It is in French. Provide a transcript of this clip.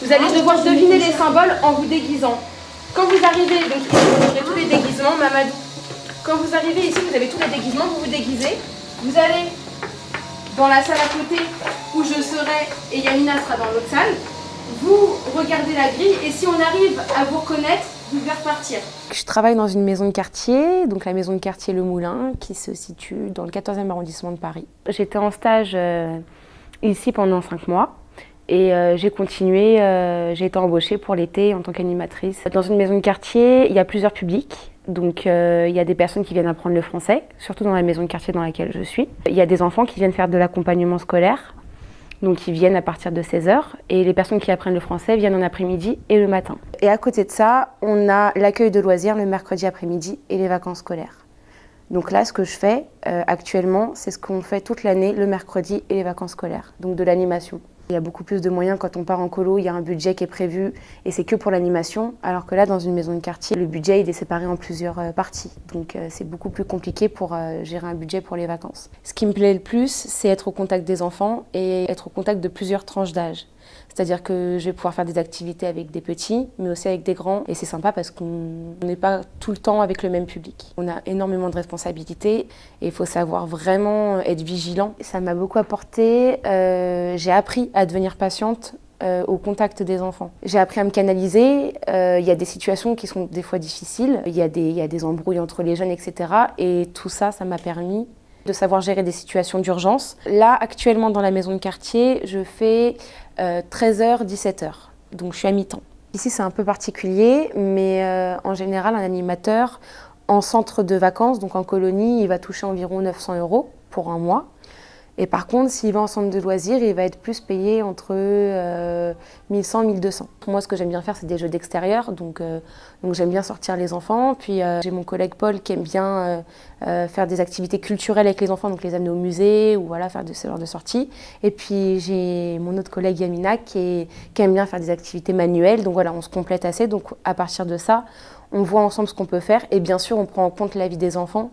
Vous allez devoir deviner les symboles en vous déguisant. Quand vous arrivez, donc ici vous aurez tous les déguisements, Mamadou. Quand vous arrivez ici, vous avez tous les déguisements, vous vous déguisez. Vous allez dans la salle à côté où je serai et Yamina sera dans l'autre salle. Vous regardez la grille et si on arrive à vous reconnaître, vous devez repartir. Je travaille dans une maison de quartier, donc la maison de quartier Le Moulin, qui se situe dans le 14e arrondissement de Paris. J'étais en stage ici pendant 5 mois et j'ai continué, j'ai été embauchée pour l'été en tant qu'animatrice. Dans une maison de quartier, il y a plusieurs publics. Donc il y a des personnes qui viennent apprendre le français, surtout dans la maison de quartier dans laquelle je suis. Il y a des enfants qui viennent faire de l'accompagnement scolaire. Donc ils viennent à partir de 16 h et les personnes qui apprennent le français viennent en après-midi et le matin. Et à côté de ça, on a l'accueil de loisirs le mercredi après-midi et les vacances scolaires. Donc là, ce que je fais actuellement, c'est ce qu'on fait toute l'année, le mercredi et les vacances scolaires, donc de l'animation. Il y a beaucoup plus de moyens quand on part en colo, il y a un budget qui est prévu et c'est que pour l'animation, alors que là, dans une maison de quartier, le budget il est séparé en plusieurs parties. Donc c'est beaucoup plus compliqué pour gérer un budget pour les vacances. Ce qui me plaît le plus, c'est être au contact des enfants et être au contact de plusieurs tranches d'âge. C'est-à-dire que je vais pouvoir faire des activités avec des petits, mais aussi avec des grands. Et c'est sympa parce qu'on n'est pas tout le temps avec le même public. On a énormément de responsabilités et il faut savoir vraiment être vigilant. Ça m'a beaucoup apporté. J'ai appris à devenir patiente au contact des enfants. J'ai appris à me canaliser. Il y a des situations qui sont des fois difficiles. Il y a des embrouilles entre les jeunes, etc. Et tout ça, ça m'a permis de savoir gérer des situations d'urgence. Là, actuellement, dans la maison de quartier, je fais 13 h, 17 h. Donc, je suis à mi-temps. Ici, c'est un peu particulier, mais en général, un animateur en centre de vacances, donc en colonie, il va toucher environ 900 € pour un mois. Et par contre, s'il va en centre de loisirs, il va être plus payé entre 1100 et 1200. Pour moi, ce que j'aime bien faire, c'est des jeux d'extérieur. Donc j'aime bien sortir les enfants. Puis j'ai mon collègue Paul qui aime bien faire des activités culturelles avec les enfants, donc les amener au musée ou voilà, faire ce genre de sorties. Et puis j'ai mon autre collègue Yamina qui aime bien faire des activités manuelles. Donc voilà, on se complète assez. Donc à partir de ça, on voit ensemble ce qu'on peut faire. Et bien sûr, on prend en compte la vie des enfants.